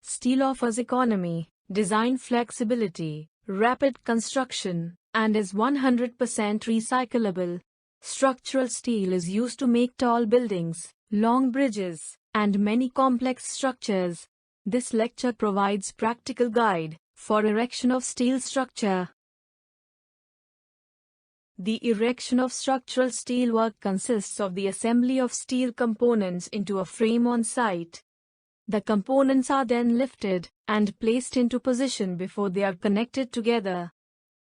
Steel offers economy, design flexibility, rapid construction, and is 100% recyclable. Structural steel is used to make tall buildings, long bridges, and many complex structures. This lecture provides practical guide for erection of steel structure. The erection of structural steelwork consists of the assembly of steel components into a frame on site. The components are then lifted and placed into position before they are connected together.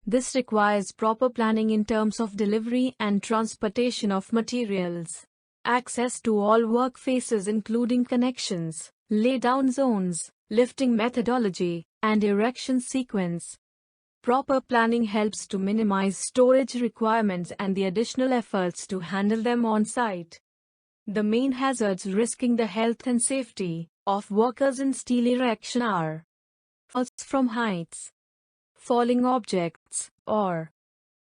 This requires proper planning in terms of delivery and transportation of materials. Access to all work phases including connections, laydown zones, lifting methodology, and erection sequence. Proper planning helps to minimize storage requirements and the additional efforts to handle them on site. The main hazards risking the health and safety of workers in steel erection are falls from heights, falling objects, or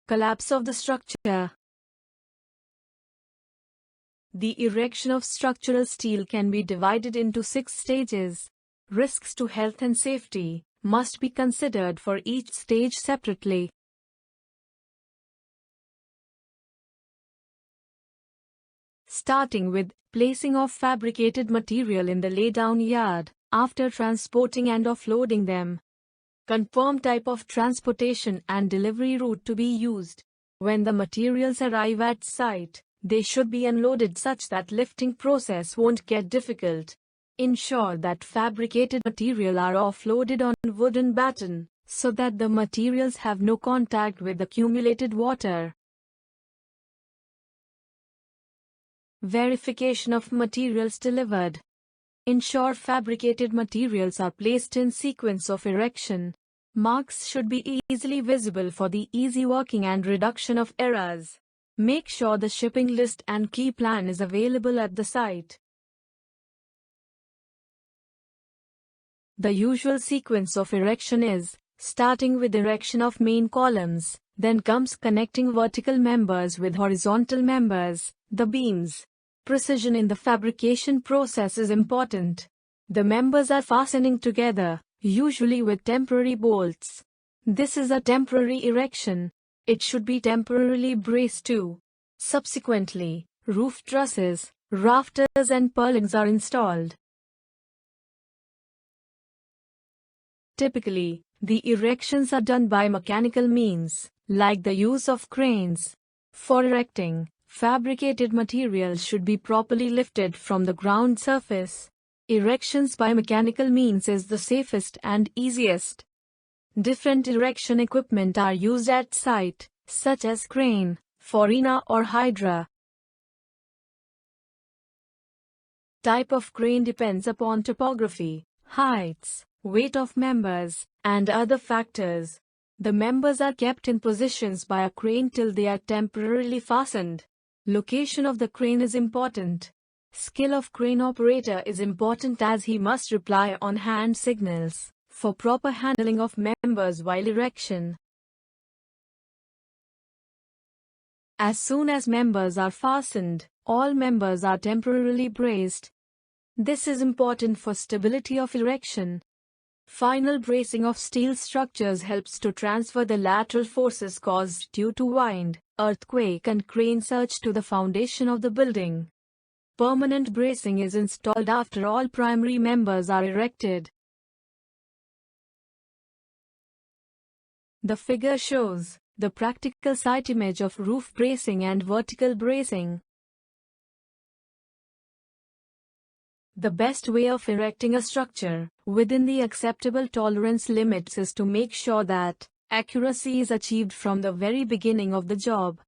collapse of the structure. The erection of structural steel can be divided into 6 stages. Risks to health and safety must be considered for each stage separately. Starting with placing of fabricated material in the laydown yard, after transporting and offloading them. Confirm type of transportation and delivery route to be used. When the materials arrive at site, they should be unloaded such that lifting process won't get difficult. Ensure that fabricated material are offloaded on wooden batten, so that the materials have no contact with accumulated water. Verification of materials delivered. Ensure fabricated materials are placed in sequence of erection. Marks should be easily visible for the easy working and reduction of errors. Make sure the shipping list and key plan is available at the site. The usual sequence of erection is, starting with erection of main columns, then comes connecting vertical members with horizontal members, the beams. Precision in the fabrication process is important. The members are fastening together, usually with temporary bolts. This is a temporary erection. It should be temporarily braced too. Subsequently, roof trusses, rafters and purlins are installed. Typically, the erections are done by mechanical means, like the use of cranes. For erecting, fabricated material should be properly lifted from the ground surface. Erections by mechanical means is the safest and easiest. Different erection equipment are used at site, such as crane, Forina or Hydra. Type of crane depends upon topography, heights, weight of members, and other factors. The members are kept in positions by a crane till they are temporarily fastened. Location of the crane is important. Skill of crane operator is important as he must reply on hand signals for proper handling of members while erection. As soon as members are fastened, all members are temporarily braced. This is important for stability of erection. Final bracing of steel structures helps to transfer the lateral forces caused due to wind, earthquake and crane surge to the foundation of the building. Permanent bracing is installed after all primary members are erected. The figure shows the practical site image of roof bracing and vertical bracing. The best way of erecting a structure within the acceptable tolerance limits is to make sure that accuracy is achieved from the very beginning of the job.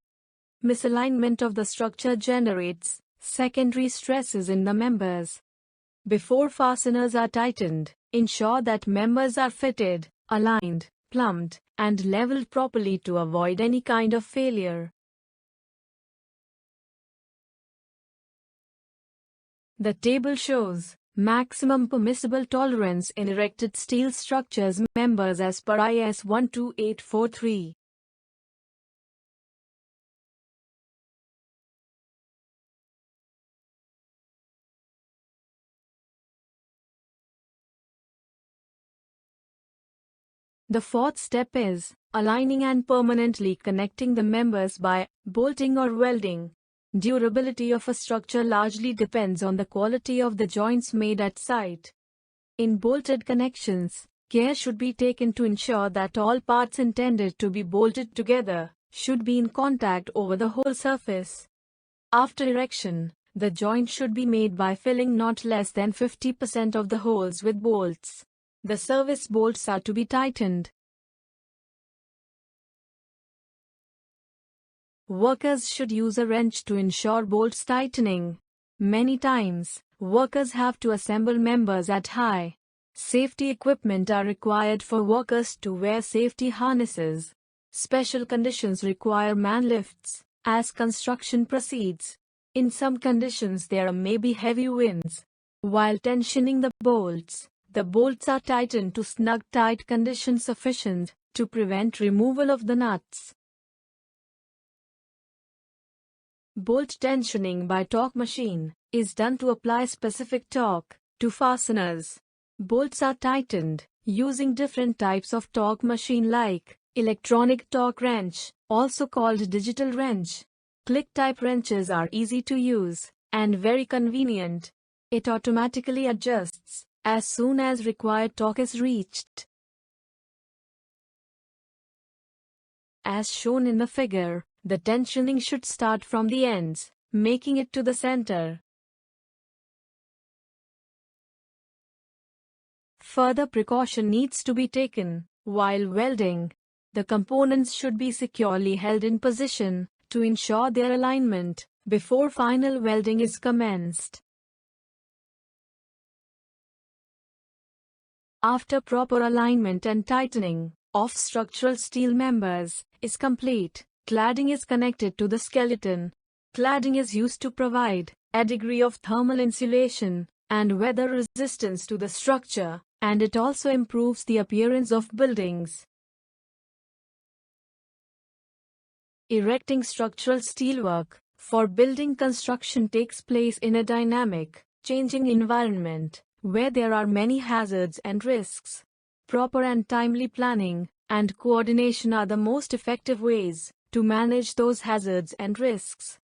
Misalignment of the structure generates secondary stresses in the members. Before fasteners are tightened, ensure that members are fitted, aligned, plumbed, and leveled properly to avoid any kind of failure. The table shows maximum permissible tolerance in erected steel structures members as per IS 12843. The fourth step is aligning and permanently connecting the members by bolting or welding. Durability of a structure largely depends on the quality of the joints made at site. In bolted connections, care should be taken to ensure that all parts intended to be bolted together should be in contact over the whole surface. After erection, the joint should be made by filling not less than 50% of the holes with bolts. The service bolts are to be tightened. Workers should use a wrench to ensure bolts tightening. Many times, workers have to assemble members at high. Safety equipment are required for workers to wear safety harnesses. Special conditions require man lifts as construction proceeds. In some conditions there may be heavy winds. While tensioning the bolts are tightened to snug tight condition sufficient to prevent removal of the nuts. Bolt tensioning by torque machine is done to apply specific torque to fasteners. Bolts are tightened using different types of torque machine like electronic torque wrench, also called digital wrench. Click-type wrenches are easy to use and very convenient. It automatically adjusts as soon as required torque is reached. As shown in the figure, the tensioning should start from the ends, making it to the center. Further precaution needs to be taken while welding. The components should be securely held in position to ensure their alignment before final welding is commenced. After proper alignment and tightening of structural steel members is complete, cladding is connected to the skeleton. Cladding is used to provide a degree of thermal insulation and weather resistance to the structure, and it also improves the appearance of buildings. Erecting structural steelwork for building construction takes place in a dynamic, changing environment where there are many hazards and risks. Proper and timely planning and coordination are the most effective ways to manage those hazards and risks.